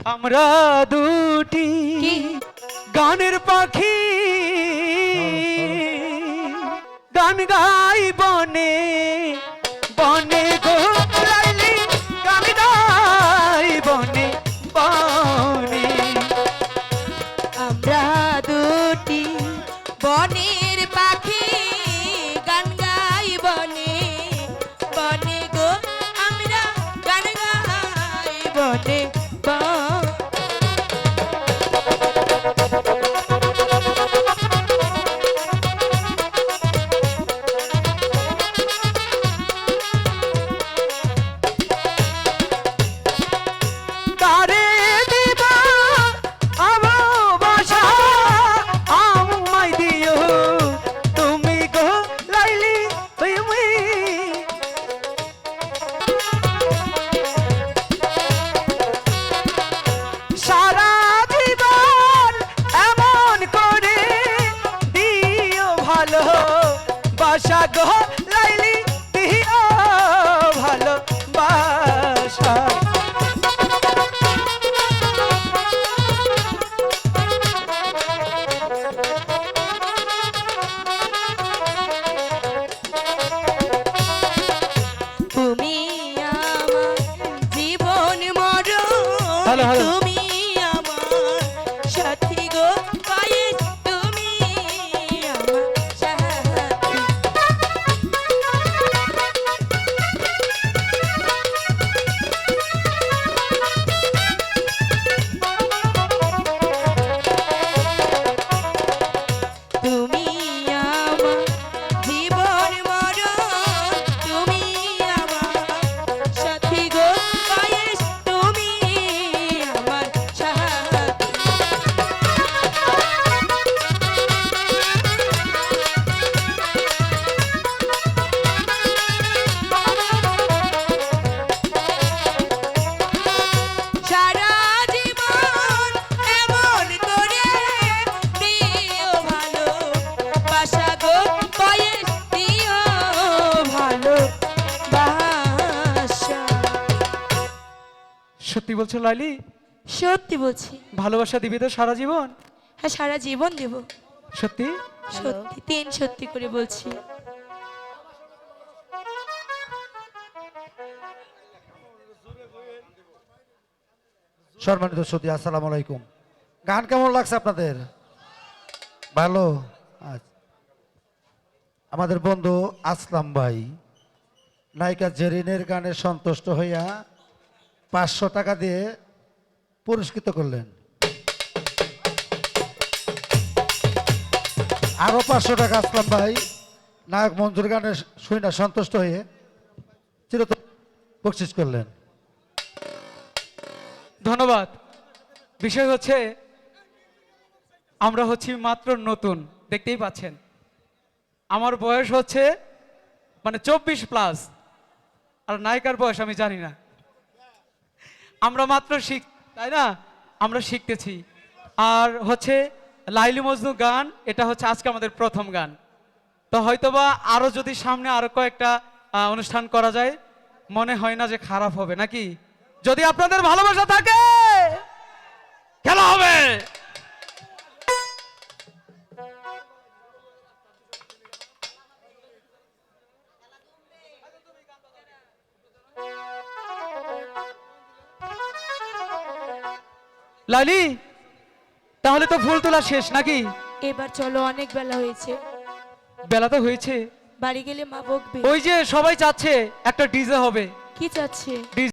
আমরা দুটি গানের পাখি গান গাই বনে বনে গো লাইলি গান গাই বনে বনে। আমরা দুটি বনের পাখি গান গাই বনে বনে গো আমরা গান গাই বনে তারে দিব ভালোবাসা আমায় দিও তুমি গো লাইলি তুমি। সারা জীবন এমন করে দিও ভালো বাসা গো লাইলি দিও ভালো বাসা। তুমি আমার জীবন মরণ হ্যালো, হ্যালো। তুমি আমার সাথী গো পায়ে তুমি আমার সাথী। তুমি আমার জীবন মরণ তুমি আমার সাথী গো পায়ে তুমি আমার সাথী। সারা জীবন এমন করে দিও ভালো বাসা গো পায়ে দিও ভালো বাসা। সত্যি বলছো লাইলি? সত্যি বলছি। ভালোবাসা দিবি তো সারা জীবন? হ্যাঁ সারা জীবন দেব। সত্যি? সত্যি তিন সত্যি করে বলছি। সম্মানিত শ্রোতা, আসসালামু আলাইকুম। গান কেমন লাগছে আপনাদের? ভালো। আচ্ছা, আমাদের বন্ধু আসলাম ভাই নায়িকা জেরিনের গানে সন্তুষ্ট হইয়া 500 টাকা দিয়ে পুরস্কৃত করলেন। আরো 500 টাকা আসলাম ভাই নায়ক মঞ্জুর গানে শুনে সন্তুষ্ট হয়ে চিরতরে বকশিস করলেন। ধন্যবাদ। বিষয় হচ্ছে আমরা হচ্ছি মাত্র নতুন, দেখতেই পাচ্ছেন আমার বয়স হচ্ছে মানে 24+, আর নায়িকার বয়স আমি জানি না। আমরা মাত্র তাই না, আমরা শিখতেছি। আর হচ্ছে লাইলি মজনু গান, এটা হচ্ছে আজকে আমাদের প্রথম গান। তো হয়তোবা আরো যদি সামনে আরো কয়েকটা অনুষ্ঠান করা যায়, মনে হয় না যে খারাপ হবে, নাকি? যদি আপনাদের ভালোবাসা থাকে খেলা হবে। লালি, তাহলে তো ফুল তোলা শেষ নাকি? এবার চলো, অনেক বেলা হয়েছে। বেলা তো হয়েছে, বাড়ি গেলে মা বকবে। ওই যে সবাই চাচ্ছে একটা ডিজে হবে। কি চাচ্ছে?